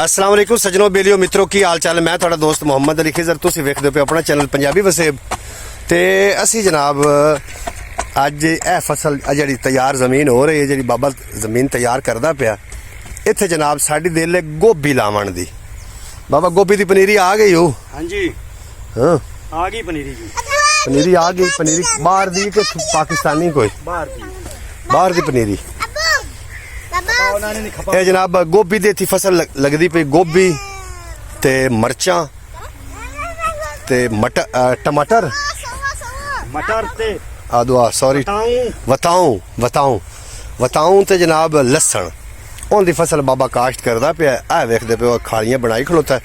अस्सलाम वालेकुम सजनों बेलियो मित्रों की हाल चाल। मैं थोड़ा दोस्त मोहम्मद अली खिजर, तुसी वेखदे पे अपना चैनल पंजाबी वसेब। ते असी जनाब अज ए फसल जी तैयार जमीन हो रही है, जी बाबा जमीन तैयार करदा पिया, इत्थे जनाब साडी दिल है गोभी लावण दी। बाबा गोभी दी पनीरी आ गई हो? हाँ जी, हाँ आ गई पनीरी जी। पनीरी आ गई। पनीरी बाहर दी कि पाकिस्तानी कोई? बाहर दी पनीरी। ये जनाब गोभी दी इत्थे फसल लगदी पई, गोभी ते मरचां ते टमाटर मटर ते आदुआ सॉरी वताऊं ते जनाब लसन उन दी फसल बाबा काश्त करदा पिया। ए वेखदे पे खालियां बनाई खलोता है।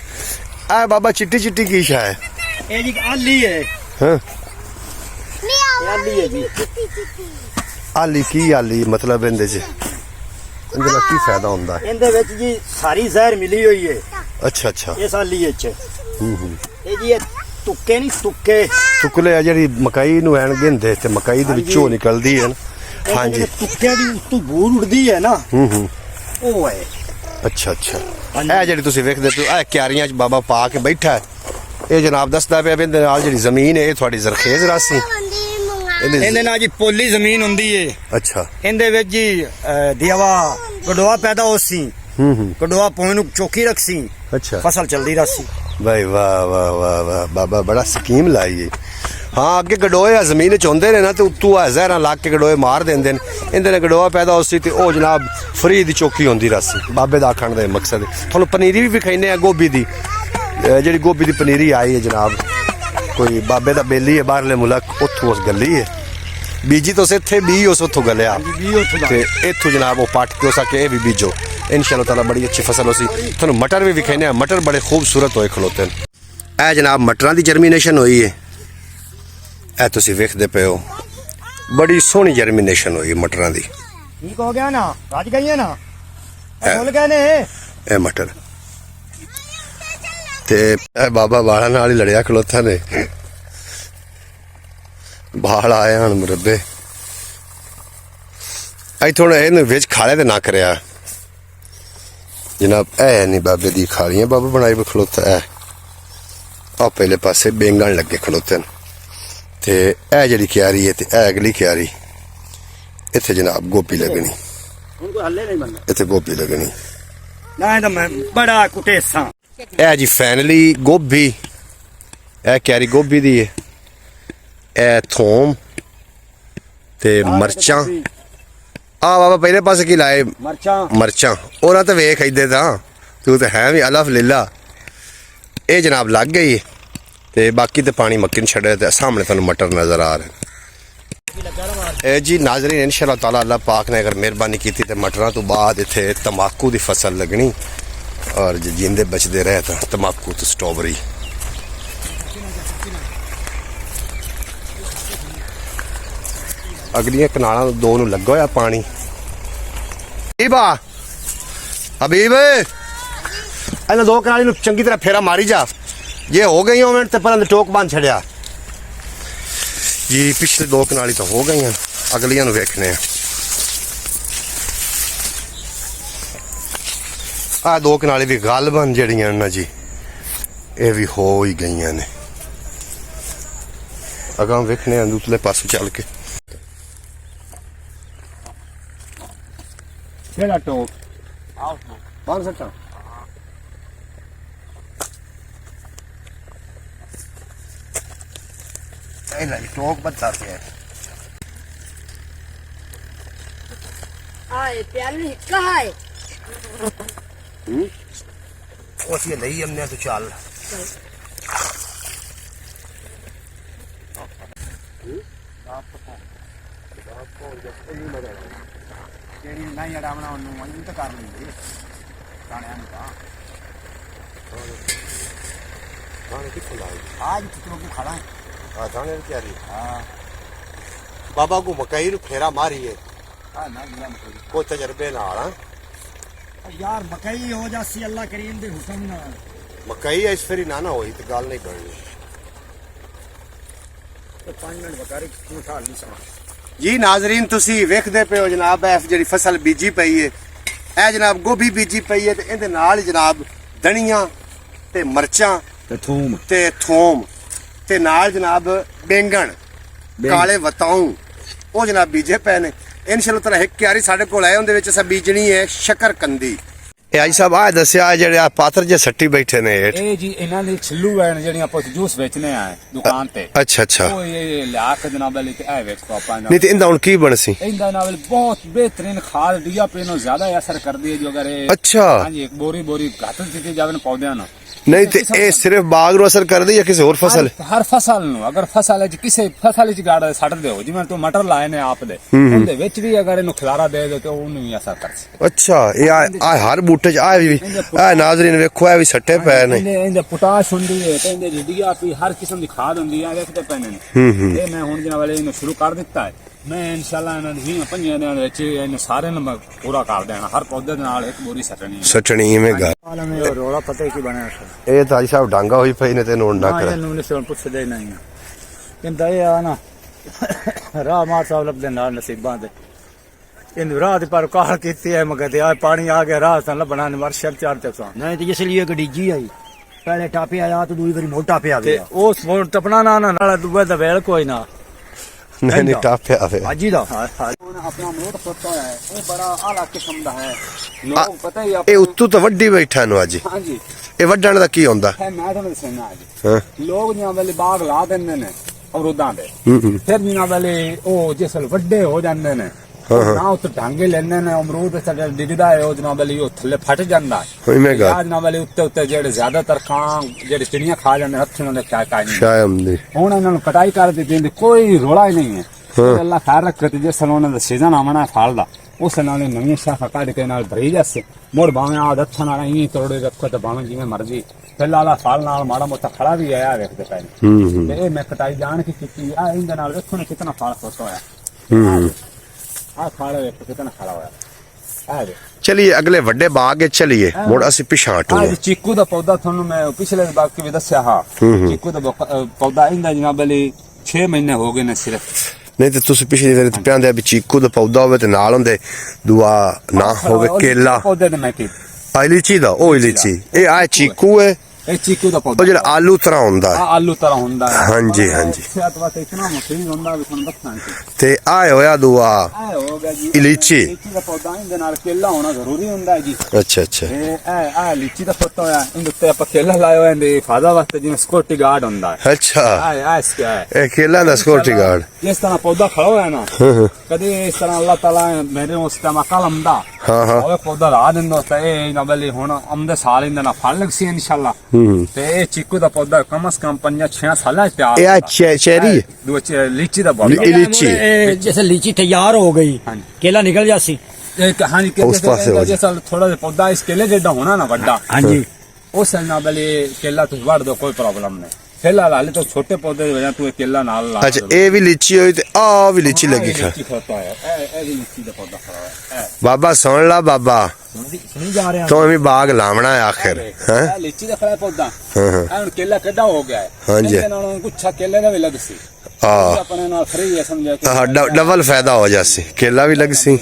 ए बाबा चिट्टी चिट्टी की शा है? ये जी आली है। हां आली है जी। आली की आली मतलब इंदे च इंदे दा की फायदा हुंदा है? इंदे विच जी सारी जहर मिली हुई है। अच्छा अच्छा। इस आली विच ये जी तुक्के नहीं तुक्के टुकले आ जेडी मकई नु एन गिंदे ते मकई दे विचों निकलदी है। हां जी, तुक्के दी उत्तों बूर उड़दी है ना, ओ है। अच्छा अच्छा। ए जेडी तुसी वेखदे पे ए क्यारियां च बाबा पा के बैठा है। ये जनाब दसदा पे इंदे नाल जेडी जमीन है ए थोड़ी जरखेज रासी इंदे नाल जी पोली जमीन हुंदी है। अच्छा। इंदे विच जी दियावा गडोआ पैदा होसी, गडोआ पोए नु चौकी रखसी। अच्छा। फसल चलदी रहसी। भाई वाह वाह वाह वाह बाबा बड़ा स्कीम लाई है। हाँ अगे गडोए जमीन च होंदे ने ना ते उत्तू जहरा ला के गडोए मार देंदे ने। इंदे ने गडोआ पैदा होसी ते ओ जनाब फ्री दी चौकी होंदी रसी। बाबे दा आखण दा मकसद थोनू पनीरी भी विखाइने गोभी दी, जेडी गोभी दी पनीरी आई है जनाब, कोई बाबे दा बेली है बाहरले मुल्क उत्थों उस गली है, बीजी तो इत्थे बी उस उत्थों गलिया ते इत्थों जनाब वो पट के उस आके भी बीजो इंशाअल्लाह ताला बड़ी अच्छी फसल होसी। थोनू मटर भी विखाइने, मटर बड़े खूबसूरत होए खलोते हैं। ए जनाब मटरां दी जर्मीनेशन हुई है, ए तुसी वेखदे पे हो बड़ी सोहनी जर्मीनेशन हुई मटरां दी। ठीक हो गया ना, राज गई है ना, बोल गए ने ए मटर ते ए बाबा बाला नाल ही लड़िया खलोता ने, बाल आए हन मुरब्बे आई थोड़ा इन विच खाले ते ना करया जनाब। ए नहीं बाबे दी खालियां बाबा बनाई पे खलोता है। आ पहले पासे बेंगन लगे खलोते न ते ए जेड़ी क्यारी है ते ए अगली क्यारी इत्थे जनाब गोभी लगनी। उनको हल्ले नहीं बनना, इत्थे गोभी लगनी ना तो मैं बड़ा कुटेसा। ए जी फाइनली गोभी, ए क्यारी गोभी दी है। ए थोम ते मरचां। आ बाबा पहले पासे की लाए मरचां और तो वेख इधर दा तू तो है भी अल्हम्दुलिल्लाह। ये जनाब लग गई है ते बाकी तो पानी मक्की छड़े ते सामने तुहानू मटर नजर आ रहे हैं। जी नाज़रीन इंशाअल्लाह ताला अल्लाह पाक ने अगर मेहरबानी की तो मटरां तो बाद इत्थे तंबाकू की फसल लगनी और जिंदे बचते रहे तो तंबाकू तो स्ट्रॉबेरी। अगलियां कनालां दो नू लगा होया पानी। हबीब इन्हां दो कनाली नू चंगी तरह फेरा मारी जा, जे हो गई होवन ते पर टोक बांध छड़िया जी। पिछले दो कनाली तो हो गई, अगलियां नू वेखने आ दो कनाली भी गालबन जड़ियां ना जी ये भी हो ही गई ने। अगां वेखने दूसरे पासों चल के टोक कौन सा टोक बता से आए प्याली कहाँ है? उसी नहीं हमने तो चल नहीं अड़ावना उन्होंने तो कर लेंगे आज कितनों को खड़ा है। हाँ दाने की तैयारी। हाँ बाबा को मकई नु फेरा मारी है। हाँ ना लिया मकई को तजर्बे नाल। यार मकई हो जासी अल्लाह करीम दे हुक्म नाल। मकई इस फेरी ना ना होई तो गल नहीं बननी। तो 5 मिनट बकारी क्यों उठा नहीं समझ। जी नाजरीन तुसी वेखदे पे हो जनाब जी फसल बीजी पई है, ए जनाब गोभी बीजी पई है ते इहदे नाल जनाब ਧਨੀਆ ਤੇ ਮਿਰਚਾਂ ਤੇ ਥੂਮ ਤੇ ਥੋਮ ਤੇ ਨਾਲ ਜਨਾਬ ਬੈਂਗਣ ਕਾਲੇ ਵਤਾਉ ਉਹ ਜਨਾਬ ਬੀਜੇ ਪਏ ਨੇ। ਇਨਸ਼ਾਅੱਲਾ ਤਾਲਾ ਇੱਕ ਕਿਆਰੀ ਸਾਡੇ ਕੋਲ ਆਏ, ਉਹਦੇ ਵਿੱਚ ਅਸਾਂ ਬੀਜਣੀ ਹੈ ਸ਼ਕਰਕੰਦੀ। ਇਹ ਆਈ ਸਾਹਿਬ ਆ ਦੱਸਿਆ ਜਿਹੜੇ ਆ ਪਾਤਰ ਜੇ ਸੱਟੀ ਬੈਠੇ ਨੇ ਇਹ ਜੀ ਇਹਨਾਂ ਦੇ ਛਿੱਲੂ ਹੈ ਜਿਹੜੀਆਂ ਆਪਾਂ ਜੂਸ ਵੇਚਨੇ ਆ ਦੁਕਾਨ ਤੇ। ਅੱਛਾ ਅੱਛਾ। ਉਹ ਇਹ ਲਿਆ ਕੇ ਜਨਾਬ ਵਾਲੀ ਤੇ ਇਹ ਵੇਚ ਕੋ ਆਪਾਂ ਨਹੀਂ ਤੇ ਇਹਦਾ ਹੁਣ ਕੀ ਬਣਸੀ? ਇਹਦਾ ਨਾਲ ਬਹੁਤ ਬਿਹਤਰੀਨ ਖਾਦ ਡੀਆਪੀ ਨੂੰ ਜ਼ਿਆਦਾ ਅਸਰ ਕਰਦੀ ਹੈ ਜੋ ਅਗਰ ਇਹ ਅੱਛਾ। ਹਾਂਜੀ ਇੱਕ ਬੋਰੀ ਘੱਟ ਦਿੱਤੀ ਜਾਵੇ ਨਾ ਪੌਦਿਆਂ ਨੂੰ। ਨਹੀਂ ਤੇ ਇਹ ਸਿਰਫ ਬਾਗ ਨੂੰ ਅਸਰ ਕਰਦੀ ਜਾਂ ਕਿਸੇ ਹੋਰ ਫਸਲ? ਹਰ ਫਸਲ ਨੂੰ ਅਗਰ ਫਸਲ ਚ ਕਿਸੇ ਫਸਲ ਚ ਗਾੜ ਛੱਡ ਦਿਓ, ਜਿਵੇਂ ਤੂੰ ਮਟਰ ਲਾਏ ਨੇ ਆਪ ਦੇ, ਉਹਦੇ ਵਿੱਚ ਵੀ ਅਗਰ ਇਹਨੂੰ ਖਿਲਾਰਾ ਦੇ ਦਿਓ ਤੇ ਉਹਨੂੰ ਵੀ ਅਸਰ ਕਰ ਸਕਦਾ। ਅੱਛਾ। ਇਹ ਆ ਹਰ ਬੂਟੇ ਚ ਆ ਵੀ ਆ ਨਾਜ਼ਰੀਨ ਵੇਖੋ ਇਹ ਵੀ ਸੱਟੇ ਪਏ ਨੇ। ਇਹਦੇ ਪੋਟਾਸ਼ ਹੁੰਦੀ ਹੈ ਤੇ ਇਹਦੇ ਡੀਆਪੀ ਹਰ ਕਿਸਮ ਦੀ ਖਾਦ ਹੁੰਦੀ ਹੈ, ਵੇਖਦੇ ਪਏ ਨੇ। ਇਹ ਮੈਂ ਹੁਣ ਜਨਾਬ ਵਾਲੇ ਇਹਨੂੰ ਸ਼ੁਰੂ ਕਰ ਦਿੱਤਾ ਹੈ। ਮੈਂ ਇਨਸ਼ਾਅੱਲਾ ਇਹਨਾਂ ਦੀ 20-25 ਦਿਨਾਂ ਵਿੱਚ ਇਹਨੂੰ ਸਾਰੇ ਨੂੰ ਪੂਰਾ ਕਰ ਦੇਣਾ। ਹਰ ਪੌਦੇ ਦੇ ਨਾਲ ਇੱਕ ਬੋਰੀ ਸੱਟਣੀ ਸੱਟਣੀ ਇਵੇਂ ਗਾ। ਰੋਲਾ ਪਤਾ ਕੀ ਬਣਿਆ ਇਹ ਤਾਂ ਜੀ ਸਾਹਿਬ ਡਾਂਗਾ ਹੋਈ ਪਈ ਨੇ ਤੇ ਨੋਟ ਨਾ ਕਰ। ਇਹਨੂੰ ਨਿਸ਼ਾਨ ਪੁੱਛਦੇ ਨਹੀਂ ਕਹਿੰਦਾ ਇਹ ਆ ਨਾ ਰਾਹ ਮਾਰ ਸਾਹਿਬ ਲੱਭਦੇ ਨਾਲ ਨਸੀਬਾਂ ਦੇ ਇਹਨੂੰ ਰਾਹ ਦੇ ਪਰ ਕਾਲ ਕੀਤੀ ਹੈ ਮਗਰ ਤੇ ਆ ਪਾਣੀ ਆ ਗਿਆ ਰਾਹ ਤਾਂ ਲੱਭਣਾ ਨਹੀਂ। ਮਰ ਚਾਰ ਤੇ ਸਾਂ नहीं तो इसलिए गडीजी आई पहले टापे आया तो दूसरी बारी मोटा पे आ ਤੇ गया ਉਸ ਮੋੜ ਟਪਣਾ ਨਾ ਨਾਲ ਦੂਏ ਦਾ ਵੇਲ ਕੋਈ ਨਾ ਨਹੀਂ ਨਹੀਂ ਟਾਪਿਆ ਵੇ। हाजी दा ਆਪਣਾ ਮੋੜ ਫੋਟੋ ਹੈ, ਇਹ ਬੜਾ ਆਲਾ ਕਿਸਮ ਦਾ ਹੈ। ਲੋਕ ਪਤਾ ਹੀ ਇਹ ਉੱਤੋਂ ਤਾਂ ਵੱਡੀ ਬੈਠਾ ਨੂੰ ਅੱਜ। ਹਾਂਜੀ ਇਹ ਵੱਢਣ ਦਾ ਕੀ ਹੁੰਦਾ? ਹੈ ਮੈਂ ਤੁਹਾਨੂੰ ਦੱਸਣਾ ਅੱਜ ਹਾਂ। ਲੋਕ ਜਿਹਾਂ ਵੇਲੇ ਬਾਗ ਲਾ ਦਿੰਦੇ ਨੇ ਅਮਰੂਦਾਂ ਦੇ, ਹੂੰ। ਫਿਰ ਜਿਹਾਂ ਵੇਲੇ ਉਹ ਜਿਸਲ ਵੱਡੇ ਹੋ ਜਾਂਦੇ ਨੇ ਨਾ ਉੱਤੇ ਢਾਂਗੇ ਲੈਂਦੇ ਨੇ ਅਮਰੂਦ ਤੇ ਡਿੱਗਦਾ ਹੈ ਉਹ ਜਨਾਬ ਵਾਲੀ ਉਹ ਥੱਲੇ ਫਟ ਜਾਂਦਾ ਹੈ। ਇਵੇਂ ਗਾ ਜਨਾਬ ਵਾਲੀ ਉੱਤੇ ਜਿਹੜੇ ਜ਼ਿਆਦਾਤਰ ਕਾਂ ਜਿਹੜੇ ਚਿੜੀਆਂ ਖਾ ਜਾਂਦੇ ਹੱਥਾਂ ਦੇ ਕਿਆ ਨਹੀਂ। ਸ਼ਾਇਮ ਦੀ ਹੁਣ ਇਹਨਾਂ ਨੂੰ ਕਟਾਈ ਕਰ ਦਿੱਤੀ, ਕੋਈ ਰੋਲਾ ਹੀ ਨਹੀਂ ਹੈ। ਅੱਲਾ ਖੈਰ ਰੱਖੇ ਤੇ ਜਿਸ ਉਹਨਾਂ ਦਾ ਸੀਜ਼ਨ ਆਵਣਾ ਫਲ ਦਾ ਉਸ ਨਾਲ ਨਵੀਆਂ ਸ਼ਾਖਾ ਕੱਢ ਕੇ ਨਾਲ ਭਰੀ ਜਾਸੇ ਮੋੜ ਭਾਵੇਂ ਆਦ ਹੱਥਾਂ ਨਾਲ ਇਵੇਂ ਤੋੜੇ ਰੱਖੋ ਤੇ ਭਾਵੇਂ ਜਿਵੇਂ ਮਰਜ਼ੀ ਫਿਲਹਾਲ ਫਲ ਨਾਲ ਮਾੜਾ ਮੋਟਾ ਖੜਾ ਵੀ ਆਇਆ ਵੇਖਦੇ ਪਏ ਤੇ ਇਹ ਮੈਂ ਕਟਾਈ ਜਾਣ ਕੇ ਕੀਤੀ ਆ। ਇਹਦੇ ਨਾਲ ਵੇਖੋ ਨਾ ਕਿਤਨਾ ਫਲ ਖੁਸ਼ ਹੋਇਆ। ਆ ਖਾਲਾ ਵੇਖੋ ਕਿਤਨਾ ਖੜਾ ਹੋਇਆ। ਆ ਦੇ ਚਲਿਏ ਅਗਲੇ ਵੱਡੇ ਬਾਗ ਵਿੱਚ ਚਲਿਏ। ਮੁੜ ਅਸੀਂ ਪਿਛਾਂ ਹਟੂ। ਅੱਜ ਚੀਕੂ ਦਾ ਪੌਦਾ ਤੁਹਾਨੂੰ ਮੈਂ ਪਿਛਲੇ ਬਾਗ ਕੇ ਵੀ ਦੱਸਿਆ ਹਾਂ। ਚੀਕੂ ਦਾ ਪੌਦਾ ਇਹਦਾ ਜਨਾਬ ਲਈ 6 ਮਹੀਨੇ ਹੋ ਗਏ ਨੇ ਸਿਰਫ। ਨਹੀਂ ਤੇ ਤੁਸੀਂ ਪਿਛਲੀ ਵਾਰੀ ਤੇ ਪਿਆਂਦੇ ਵੀ ਚੀਕੂ ਦਾ ਪੌਦਾ ਹੋਵੇ ਤੇ ਨਾਲ ਹੁੰਦੇ ਦੁਆ ਨਾ ਹੋਵੇ ਕੇਲਾ। ਪੌਦੇ ਨੇ ਮੈਂ ਕੀ ਆ ਲੀਚੀ ਦਾ ਉਹ ਲੀਚੀ ਇਹ ਆ ਚੀਕੂ ਹੈ। ਇਹ ਚੀਕੂ ਦਾ ਪੌਦਾ ਉਹ ਜਿਹੜਾ ਆਲੂ ਤਰ੍ਹਾਂ ਹੁੰਦਾ ਆ ਆਲੂ ਤਰ੍ਹਾਂ ਹੁੰਦਾ ਹੈ। ਹਾਂਜੀ ਹਾਂਜੀ। ਸਿਹਤ ਵਾਸਤੇ ਇਤਨਾ ਮੁਫੀਦ ਹੁੰਦਾ ਵੀ ਤੁਹਾਨੂੰ ਦੱਸਾਂਗੇ। ਤੇ ਆ ਹੋਇਆ ਦੁਆ ਆ ਹੋ ਗਿਆ ਜੀ ਲੀਚੀ। ਲੀਚੀ ਦਾ ਪੌਦਾ ਇਹਦੇ ਨਾਲ ਕੇਲਾ ਹੋਣਾ ਜ਼ਰੂਰੀ ਹੁੰਦਾ ਹੈ ਜੀ। ਅੱਛਾ ਅੱਛਾ। ਇਹ ਆ ਲੀਚੀ ਦਾ ਪੌਦਾ ਹੋਇਆ ਇਹਦੇ ਉੱਤੇ ਆਪਾਂ ਕੇਲਾ ਲਾਇਆ ਹੋਇਆ ਇਹਦੇ ਫਾਦਾ ਵਾਸਤੇ ਜਿਵੇਂ ਸਕਿਉਰਟੀ ਗਾਰਡ ਹੁੰਦਾ ਹੈ। ਅੱਛਾ ਆ ਇਸ ਕਿਆ ਹੈ ਇਹ ਕੇਲਾ ਦਾ ਸਿਕਿਉਰਿਟੀ ਗਾਰਡ। ਜਿਸ ਤਰ੍ਹਾਂ ਪੌਦਾ ਖੜਾ ਹੋਇਆ ਨਾ ਕਦੇ ਇਸ ਤਰ੍ਹਾਂ ਅੱਲਾਹ ਤਾਲਾ ਮੇਰੇ ਉਸ ਟਾਈਮ ਕਲਮ ਦਾ ਹਾਂ ਹਾਂ ਉਹ ਪੌਦਾ ਲਾ ਦਿੰਦਾ ਤਾਂ ਇਹ ਨਾ ਬਲੀ ਹੁਣ ਆਮਦੇ ਸਾਲ ਇਹਦੇ ਨਾਲ ਫਲ ਲੱਗ ਸੀ ਇਨਸ਼ਾਅੱਲਾ। ਤੇ ਇਹ ਚੀਕੂ ਦਾ ਪੌਦਾ ਕਮ ਸੇ ਕਮ 5-6 ਸਾਲਾਂ ਚ ਤਿਆਰ। ਇਹ ਆ ਚੈਰੀ दो लीची दा पौधा लीची जैसे लीची तैयार हो गई हाँ जी। केला निकल जासी हाँ जी उस पास से हो जाए। जैसा थोड़ा सा पौधा इस केले जेडा होना ना बड़ा हाँ जी उस ना बले केला तुम वाड़ दो कोई प्रॉब्लम नहीं। फिलहाल हाले तो छोटे पौधे की वजह तू केला नाल ला। अच्छा ਇਹ ਵੀ ਲੀਚੀ ਹੋਈ ਤੇ ਆ ਵੀ ਲੀਚੀ ਲੱਗੀ ਖਾ। लीची खाता है ए भी लीची दा पौधा खड़ा है। ਬਾਬਾ ਸੁਣ ਲਾ ਬਾਬਾ सुनी जा रहे हैं ਤੂੰ ਵੀ ਬਾਗ ਲਾਵਣਾ ਹੈ ਆਖਿਰ ਹੈ। लीची दा खड़ा पौधा ਹਾਂ ਹਾਂ ਹੁਣ केला ਕਿੱਡਾ ਹੋ ਗਿਆ ਹੈ। हाँ जी। ਇਹਦੇ ਨਾਲੋਂ ਗੁੱਛਾ ਕੇਲੇ ਦਾ ਵੀ ਲੱਗ ਸੀ ਆ ਆਪਣੇ ਨਾਲ ਫਰੀ ਹੈ ਸਮਝਿਆ ਕਿ ਡਬਲ ਫਾਇਦਾ ਹੋ ਜਾਸੀ ਕੇਲਾ ਵੀ ਲੱਗ ਸੀ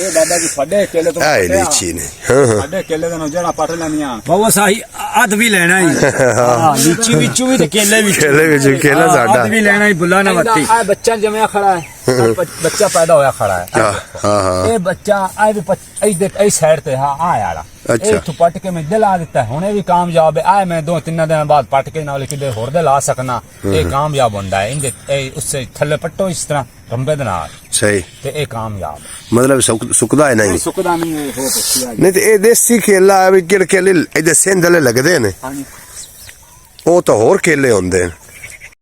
ਇਹ ਬਾਬਾ ਜੀ ਸਾਡੇ ਕੇਲੇ ਤੋਂ ਐ ਲੀਚੀ ਨੇ। ਹਾਂ ਹਾਂ ਸਾਡੇ ਕੇਲੇ ਦੇ ਨਾਲ ਜਿਹੜਾ ਪੱਟ ਲੈਣੀਆਂ बाबा साही अध भी लेना ही हाँ लीची बिचू भी ते केले भी ਕੇਲੇ ਵਿੱਚ ਕੇਲਾ ਸਾਡਾ। अध भी लेना ही बुला ना मत्ती ਆ ਬੱਚਾ ਜਮਿਆ ਖੜਾ ਹੈ ਬੱਚਾ ਪੈਦਾ ਹੋਇਆ ਖੜਾ ਹੈ। ਹਾਂ ਹਾਂ ਹਾਂ ਇਹ ਬੱਚਾ ਆ ਵੀ ਇਹ ਦੇਖ ਇਹ ਸਾਈਡ ਤੇ ਹਾਂ ਆ ਯਾਰਾ ਅੱਛਾ। ਇਹ ਤੋਂ ਪੱਟ ਕੇ ਮੈਂ ਦਿਲਾ ਦਿੱਤਾ ਹੁਣ ਇਹ ਵੀ ਕਾਮਯਾਬ ਹੈ। ਆ ਮੈਂ 2-3 ਦਿਨਾਂ ਬਾਅਦ ਪੱਟ ਕੇ ਨਾਲ ਕਿਤੇ ਹੋਰ ਦੇ ਲਾ ਸਕਣਾ। ਇਹ ਕਾਮਯਾਬ ਹੁੰਦਾ ਹੈ ਇਹਦੇ ਇਹ ਉਸੇ ਥੱਲੇ ਪੱਟੋ ਇਸ ਤਰ੍ਹਾਂ ਰੰਬੇ ਦੇ ਨਾਲ ਸਹੀ ਤੇ ਇਹ ਕਾਮਯਾਬ ਮਤਲਬ ਸੁੱਕਦਾ ਹੈ ਨਹੀਂ। ਸੁੱਕਦਾ ਨਹੀਂ ਹੋ ਪੁੱਛਿਆ ਨਹੀਂ ਤੇ ਇਹ ਦੇਸੀ ਕੇਲਾ ਹੈ ਵੀ ਕਿਹੜੇ ਕੇਲੇ ਇਹਦੇ ਸਿੰਧ ਵਾਲੇ ਲੱਗਦੇ ਨੇ ਹਾਂਜੀ ਉਹ ਤਾਂ ਹੋਰ ਕੇਲੇ ਹੁੰਦੇ ਨੇ।